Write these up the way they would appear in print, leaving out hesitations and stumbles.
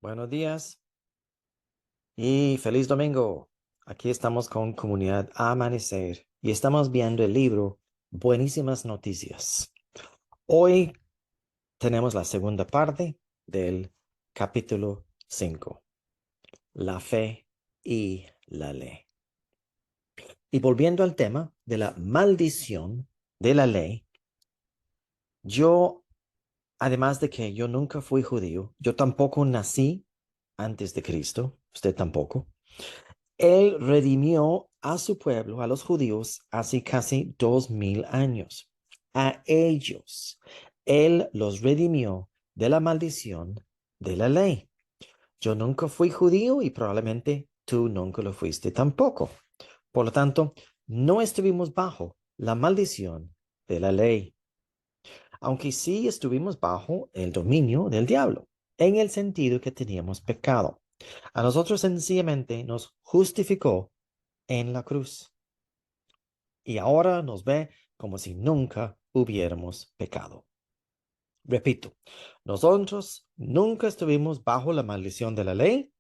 Buenos días y feliz domingo. Aquí estamos con Comunidad Amanecer y estamos viendo el libro Buenísimas Noticias. Hoy tenemos la segunda parte del capítulo 5, la fe y la ley. Y volviendo al tema de la maldición de la ley, yo, además de que yo nunca fui judío, yo tampoco nací antes de Cristo, usted tampoco. Él redimió a su pueblo, a los judíos, hace casi 2000 años. A ellos, Él los redimió de la maldición de la ley. Yo nunca fui judío y probablemente tú nunca lo fuiste tampoco. Por lo tanto, no estuvimos bajo la maldición de la ley, aunque sí estuvimos bajo el dominio del diablo, en el sentido que teníamos pecado. A nosotros sencillamente nos justificó en la cruz y ahora nos ve como si nunca hubiéramos pecado. Repito, nosotros nunca estuvimos bajo la maldición de la ley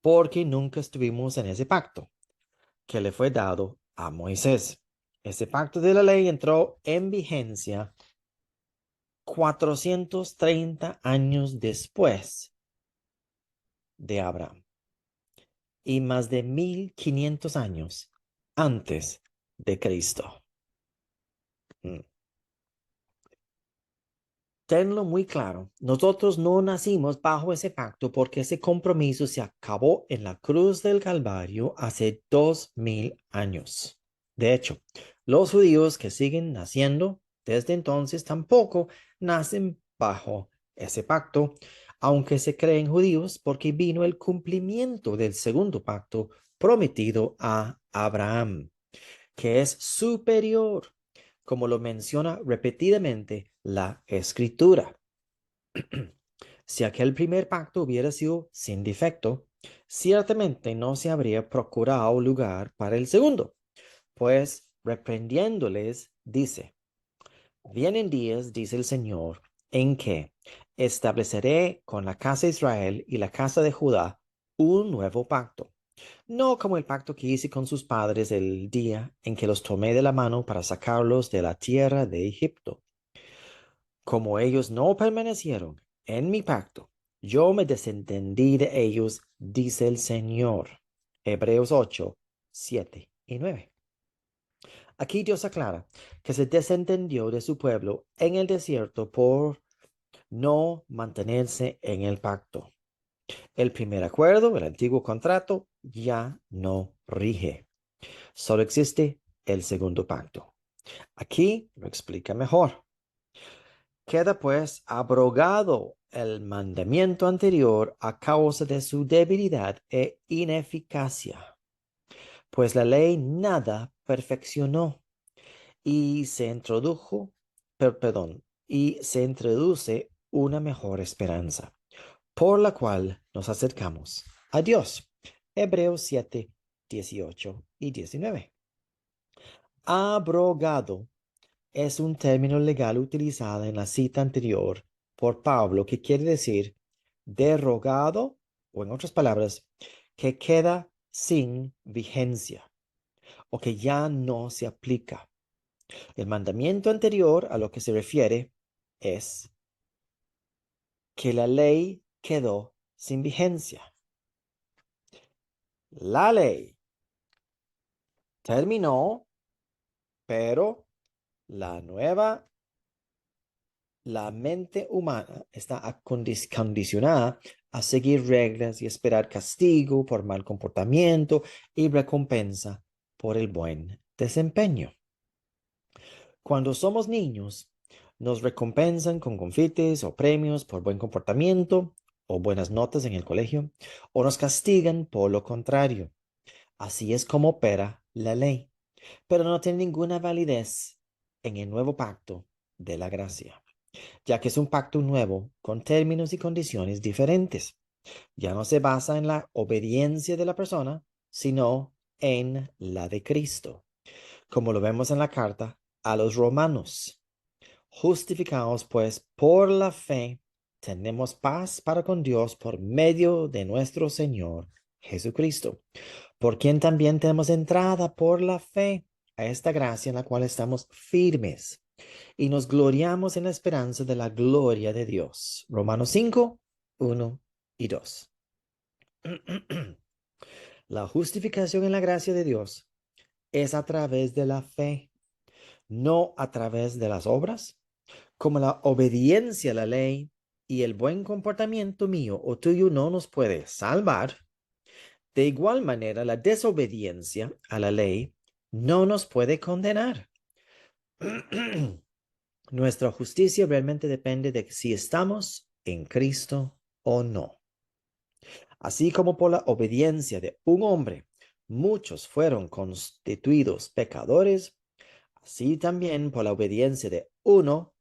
porque nunca estuvimos en ese pacto que le fue dado a Moisés. Ese pacto de la ley entró en vigencia 430 años después de Abraham y más de 1500 años antes de Cristo. Mm. Tenlo muy claro, nosotros no nacimos bajo ese pacto porque ese compromiso se acabó en la cruz del Calvario hace 2000 años. De hecho, los judíos que siguen naciendo desde entonces tampoco nacen bajo ese pacto, aunque se creen judíos porque vino el cumplimiento del segundo pacto prometido a Abraham, que es superior, como lo menciona repetidamente la Escritura. Si aquel primer pacto hubiera sido sin defecto, ciertamente no se habría procurado lugar para el segundo, pues reprendiéndoles dice: Vienen días, dice el Señor, en que estableceré con la casa de Israel y la casa de Judá un nuevo pacto, no como el pacto que hice con sus padres el día en que los tomé de la mano para sacarlos de la tierra de Egipto. Como ellos no permanecieron en mi pacto, yo me desentendí de ellos, dice el Señor. Hebreos 8, 7 y 9. Aquí Dios aclara que se desentendió de su pueblo en el desierto por no mantenerse en el pacto. El primer acuerdo, el antiguo contrato, ya no rige. Solo existe el segundo pacto. Aquí lo explica mejor. Queda pues abrogado el mandamiento anterior a causa de su debilidad e ineficacia, pues la ley nada perfeccionó y se introdujo, y se introduce una mejor esperanza, por la cual nos acercamos a Dios. Hebreos 7, 18 y 19. Abrogado es un término legal utilizado en la cita anterior por Pablo que quiere decir derogado, o en otras palabras, que queda sin vigencia o que ya no se aplica. El mandamiento anterior a lo que se refiere es que la ley quedó sin vigencia. La ley terminó, pero la nueva la mente humana está condicionada a seguir reglas y esperar castigo por mal comportamiento y recompensa por el buen desempeño. Cuando somos niños, nos recompensan con confites o premios por buen comportamiento o buenas notas en el colegio, o nos castigan por lo contrario. Así es como opera la ley, pero no tiene ninguna validez en el nuevo pacto de la gracia, ya que es un pacto nuevo con términos y condiciones diferentes. Ya no se basa en la obediencia de la persona, sino en la de Cristo, como lo vemos en la carta a los romanos. Justificados pues por la fe, tenemos paz para con Dios por medio de nuestro Señor Jesucristo, por quien también tenemos entrada por la fe a esta gracia en la cual estamos firmes y nos gloriamos en la esperanza de la gloria de Dios. Romanos 5, 1 y 2. La justificación en la gracia de Dios es a través de la fe, no a través de las obras, como la obediencia a la ley y el buen comportamiento mío o tuyo no nos puede salvar. De igual manera, la desobediencia a la ley no nos puede condenar. Nuestra justicia realmente depende de si estamos en Cristo o no. Así como por la obediencia de un hombre, muchos fueron constituidos pecadores, así también por la obediencia de uno,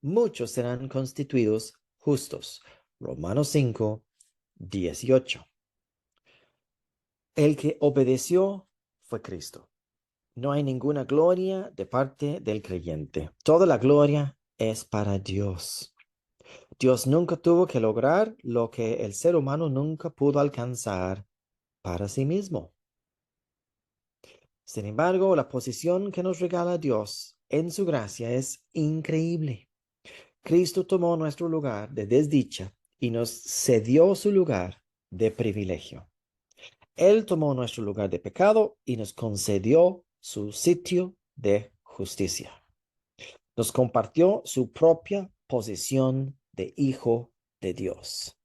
muchos serán constituidos justos. Romanos 5, 18. El que obedeció fue Cristo. No hay ninguna gloria de parte del creyente. Toda la gloria es para Dios. Dios nunca tuvo que lograr lo que el ser humano nunca pudo alcanzar para sí mismo. Sin embargo, la posición que nos regala Dios en su gracia es increíble. Cristo tomó nuestro lugar de desdicha y nos cedió su lugar de privilegio. Él tomó nuestro lugar de pecado y nos concedió su sitio de justicia. Nos compartió su propia posición de hijo de Dios.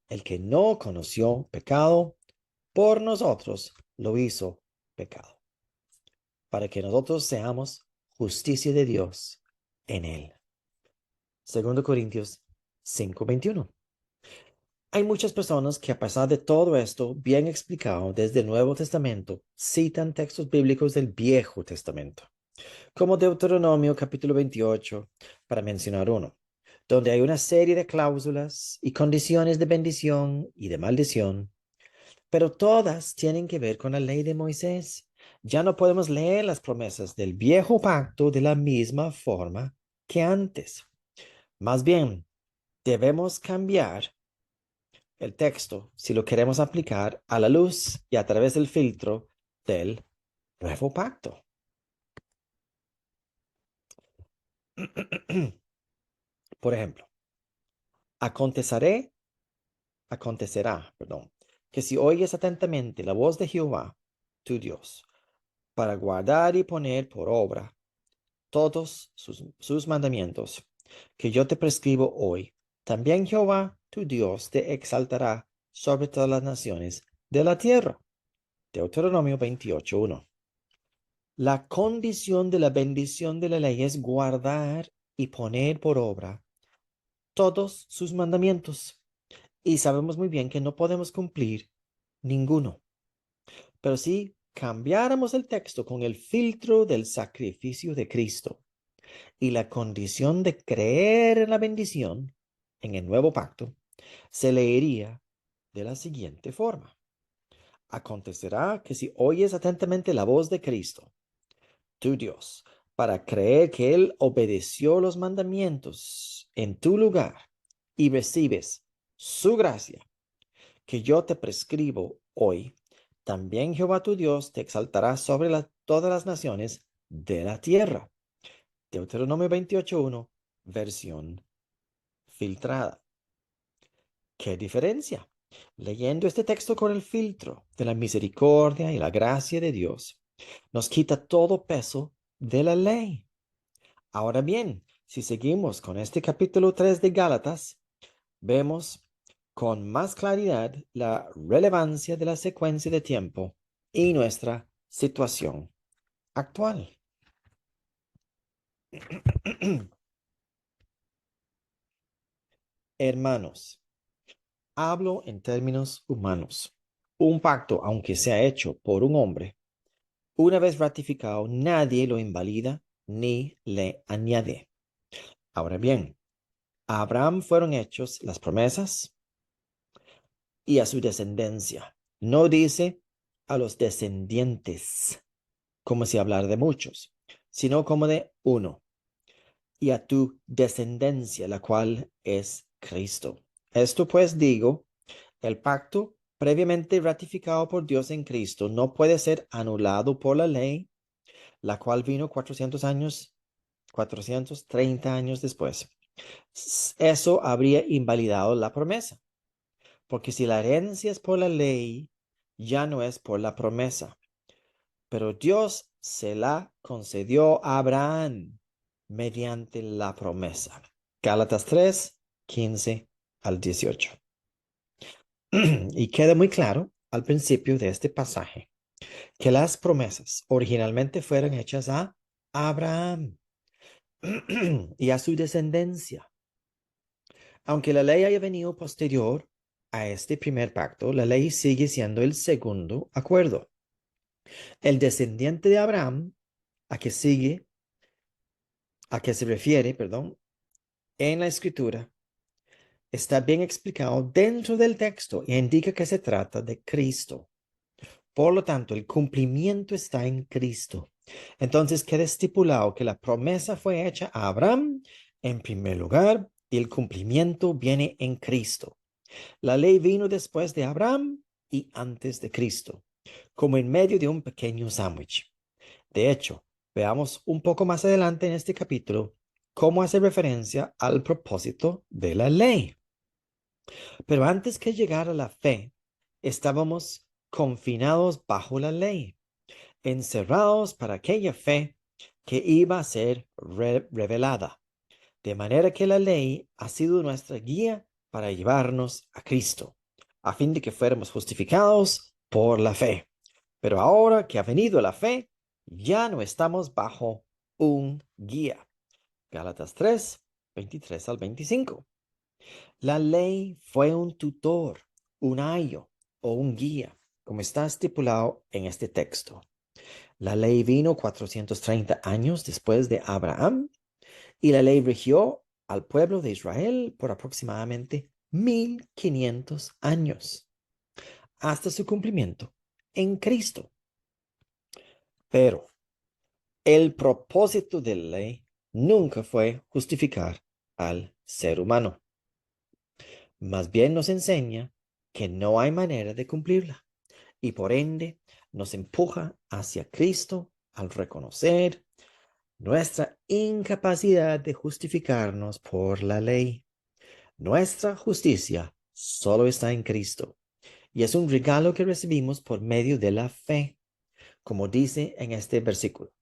El que no conoció pecado, por nosotros lo hizo pecado, para que nosotros seamos justicia de Dios en él. 2 Corintios 5:21. Hay muchas personas que a pesar de todo esto bien explicado desde el Nuevo Testamento, citan textos bíblicos del Viejo Testamento, como Deuteronomio capítulo 28, para mencionar uno, donde hay una serie de cláusulas y condiciones de bendición y de maldición, pero todas tienen que ver con la ley de Moisés. Ya no podemos leer las promesas del viejo pacto de la misma forma que antes. Más bien, debemos cambiar el texto si lo queremos aplicar a la luz y a través del filtro del nuevo pacto. Por ejemplo, acontecerá, que si oyes atentamente la voz de Jehová, tu Dios, para guardar y poner por obra todos sus mandamientos que yo te prescribo hoy, también Jehová, tu Dios, te exaltará sobre todas las naciones de la tierra. Deuteronomio 28:1. La condición de la bendición de la ley es guardar y poner por obra todos sus mandamientos. Y sabemos muy bien que no podemos cumplir ninguno. Pero si cambiáramos el texto con el filtro del sacrificio de Cristo y la condición de creer en la bendición en el nuevo pacto, se leería de la siguiente forma. Acontecerá que si oyes atentamente la voz de Cristo, tu Dios, para creer que Él obedeció los mandamientos en tu lugar y recibes su gracia, que yo te prescribo hoy, también Jehová tu Dios te exaltará sobre todas las naciones de la tierra. Deuteronomio 28:1, versión filtrada. ¿Qué diferencia? Leyendo este texto con el filtro de la misericordia y la gracia de Dios, nos quita todo peso de la ley. Ahora bien, si seguimos con este capítulo 3 de Gálatas, vemos con más claridad la relevancia de la secuencia de tiempo y nuestra situación actual. Hermanos, hablo en términos humanos. Un pacto, aunque sea hecho por un hombre, una vez ratificado, nadie lo invalida ni le añade. Ahora bien, a Abraham fueron hechos las promesas y a su descendencia. No dice a los descendientes, como si hablara de muchos, sino como de uno. y a tu descendencia, la cual es Cristo. Esto pues digo, el pacto previamente ratificado por Dios en Cristo no puede ser anulado por la ley, la cual vino 430 años después. Eso habría invalidado la promesa, porque si la herencia es por la ley, ya no es por la promesa. Pero Dios se la concedió a Abraham mediante la promesa. Gálatas 3, 15 al 18. Y queda muy claro al principio de este pasaje que las promesas originalmente fueron hechas a Abraham y a su descendencia. Aunque la ley haya venido posterior a este primer pacto, la ley sigue siendo el segundo acuerdo. El descendiente de Abraham, a que sigue, a que se refiere, perdón, en la escritura, está bien explicado dentro del texto e indica que se trata de Cristo. Por lo tanto, el cumplimiento está en Cristo. Entonces queda estipulado que la promesa fue hecha a Abraham en primer lugar y el cumplimiento viene en Cristo. La ley vino después de Abraham y antes de Cristo, como en medio de un pequeño sándwich. De hecho, veamos un poco más adelante en este capítulo cómo hace referencia al propósito de la ley. Pero antes que llegara la fe, estábamos confinados bajo la ley, encerrados para aquella fe que iba a ser revelada. De manera que la ley ha sido nuestra guía para llevarnos a Cristo, a fin de que fuéramos justificados por la fe. Pero ahora que ha venido la fe, ya no estamos bajo un guía. Gálatas 3, 23 al 25. La ley fue un tutor, un ayo o un guía, como está estipulado en este texto. La ley vino 430 años después de Abraham y la ley rigió al pueblo de Israel por aproximadamente 1500 años, hasta su cumplimiento en Cristo. Pero el propósito de la ley nunca fue justificar al ser humano. Más bien nos enseña que no hay manera de cumplirla y por ende nos empuja hacia Cristo al reconocer nuestra incapacidad de justificarnos por la ley. Nuestra justicia solo está en Cristo y es un regalo que recibimos por medio de la fe, como dice en este versículo.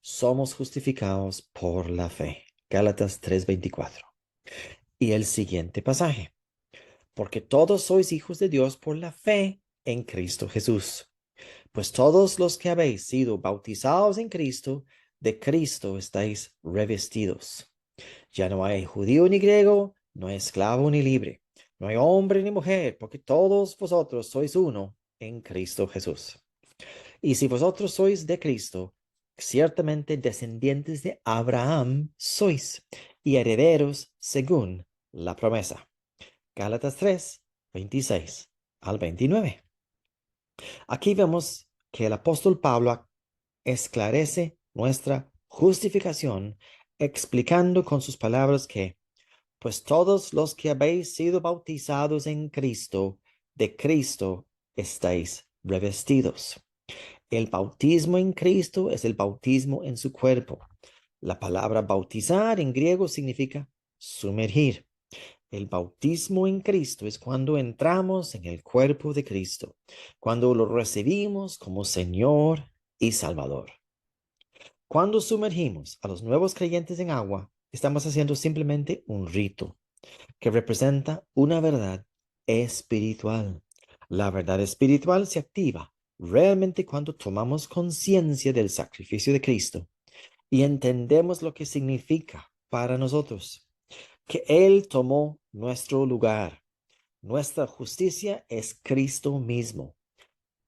Somos justificados por la fe. Gálatas 3:24. Y el siguiente pasaje. Porque todos sois hijos de Dios por la fe en Cristo Jesús. Pues todos los que habéis sido bautizados en Cristo, de Cristo estáis revestidos. Ya no hay judío ni griego, no hay esclavo ni libre, no hay hombre ni mujer, porque todos vosotros sois uno en Cristo Jesús. Y si vosotros sois de Cristo, ciertamente descendientes de Abraham sois y herederos según la promesa. Gálatas 3, 26 al 29. Aquí vemos que el apóstol Pablo esclarece nuestra justificación explicando con sus palabras que, pues todos los que habéis sido bautizados en Cristo, de Cristo estáis revestidos. El bautismo en Cristo es el bautismo en su cuerpo. La palabra bautizar en griego significa sumergir. El bautismo en Cristo es cuando entramos en el cuerpo de Cristo, cuando lo recibimos como Señor y Salvador. Cuando sumergimos a los nuevos creyentes en agua, estamos haciendo simplemente un rito que representa una verdad espiritual. La verdad espiritual se activa realmente cuando tomamos conciencia del sacrificio de Cristo y entendemos lo que significa para nosotros, que Él tomó nuestro lugar. Nuestra justicia es Cristo mismo.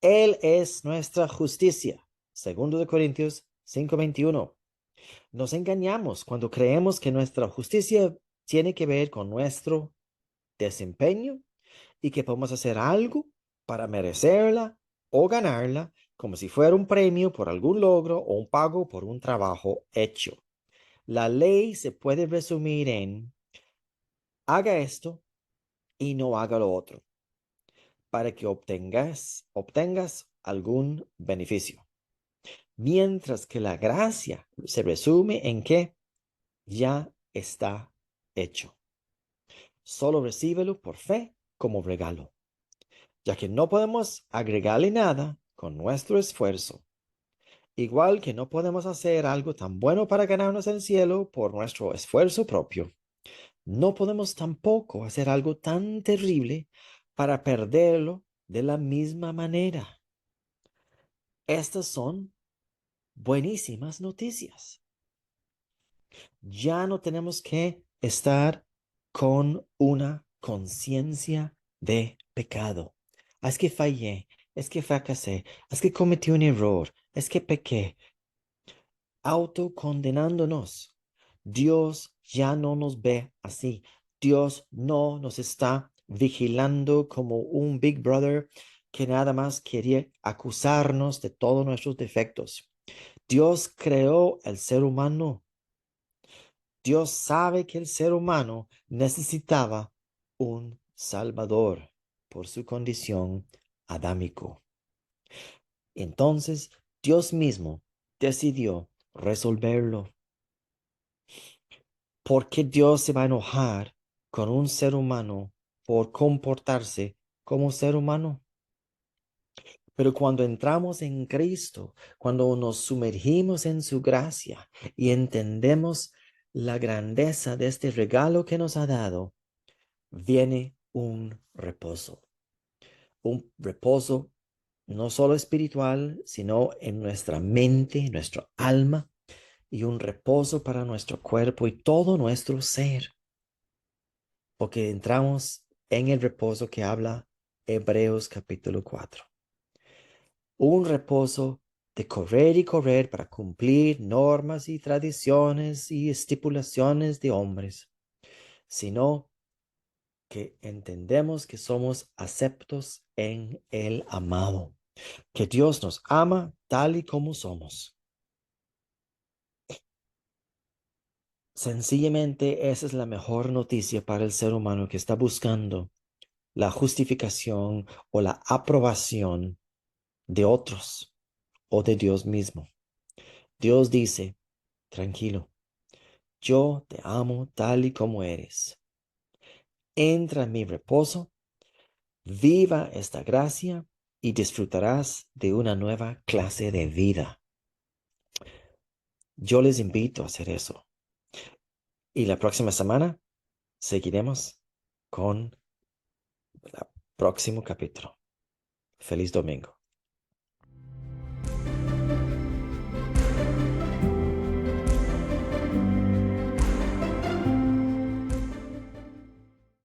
Él es nuestra justicia. Segundo de Corintios 5:21. Nos engañamos cuando creemos que nuestra justicia tiene que ver con nuestro desempeño y que podemos hacer algo para merecerla o ganarla como si fuera un premio por algún logro o un pago por un trabajo hecho. La ley se puede resumir en haga esto y no haga lo otro para que obtengas algún beneficio. Mientras que la gracia se resume en que ya está hecho. Solo recíbelo por fe como regalo, ya que no podemos agregarle nada con nuestro esfuerzo. Igual que no podemos hacer algo tan bueno para ganarnos el cielo por nuestro esfuerzo propio, no podemos tampoco hacer algo tan terrible para perderlo de la misma manera. Estas son buenísimas noticias. Ya no tenemos que estar con una conciencia de pecado. Es que fallé, es que fracasé, es que cometí un error, es que pequé, autocondenándonos. Dios ya no nos ve así. Dios no nos está vigilando como un Big Brother que nada más quería acusarnos de todos nuestros defectos. Dios creó el ser humano. Dios sabe que el ser humano necesitaba un Salvador por su condición adámico. Entonces, Dios mismo decidió resolverlo. ¿Por qué Dios se va a enojar con un ser humano por comportarse como ser humano? Pero cuando entramos en Cristo, cuando nos sumergimos en su gracia y entendemos la grandeza de este regalo que nos ha dado, viene un reposo no solo espiritual, sino en nuestra mente, en nuestro alma, y un reposo para nuestro cuerpo y todo nuestro ser, porque entramos en el reposo que habla Hebreos capítulo 4. Un reposo de correr y correr para cumplir normas y tradiciones y estipulaciones de hombres, sino que entendemos que somos aceptos en el amado, que Dios nos ama tal y como somos. Sencillamente esa es la mejor noticia para el ser humano que está buscando la justificación o la aprobación de otros o de Dios mismo. Dios dice, tranquilo, yo te amo tal y como eres. Entra en mi reposo, viva esta gracia y disfrutarás de una nueva clase de vida. Yo les invito a hacer eso. Y la próxima semana seguiremos con el próximo capítulo. Feliz domingo.